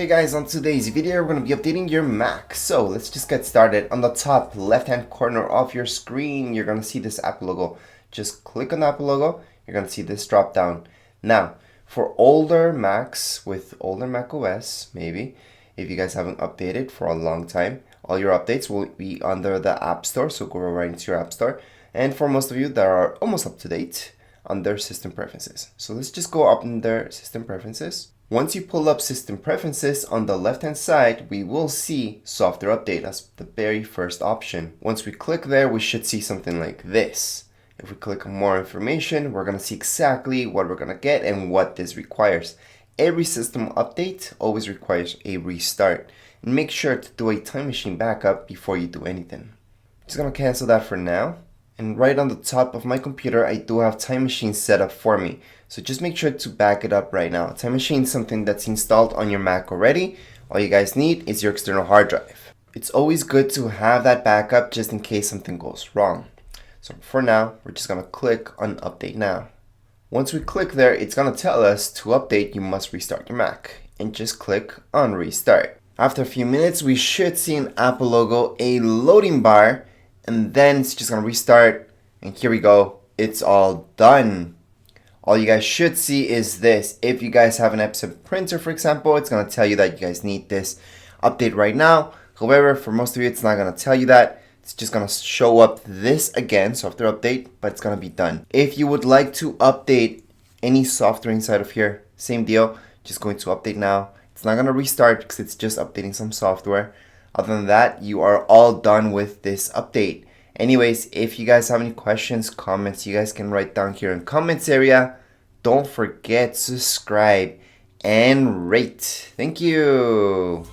Hey guys, on today's video we're going to be updating your Mac. So let's just get started. On the top left hand corner of your screen you're going to see this Apple logo. Just click on the Apple logo, you're going to see this drop down. Now for older Macs with older macOS, maybe if you guys haven't updated for a long time, all your updates will be under the App Store, so go right into your App Store. And for most of you that are almost up to date, under System Preferences. So let's just go up under System Preferences. Once you pull up System Preferences, on the left hand side, we will see Software Update as the very first option. Once we click there, we should see something like this. If we click on More Information, we're going to see exactly what we're going to get and what this requires. Every system update always requires a restart. And make sure to do a Time Machine backup before you do anything. Just going to cancel that for now. And right on the top of my computer, I do have Time Machine set up for me. So just make sure to back it up right now. Time Machine is something that's installed on your Mac already. All you guys need is your external hard drive. It's always good to have that backup just in case something goes wrong. So for now, we're just going to click on Update Now. Once we click there, it's going to tell us to update, you must restart your Mac. And just click on Restart. After a few minutes, we should see an Apple logo, a loading bar, and then it's just going to restart. And here we go. It's all done. All you guys should see is this. If you guys have an Epson printer, for example, it's going to tell you that you guys need this update right now. However, for most of you, it's not going to tell you that. It's just going to show up this again, software update, but it's going to be done. If you would like to update any software inside of here, same deal. Just going to update now. It's not going to restart because it's just updating some software. Other than that, you are all done with this update. Anyways, if you guys have any questions, comments, you guys can write down here in comments area. Don't forget to subscribe and rate. Thank you.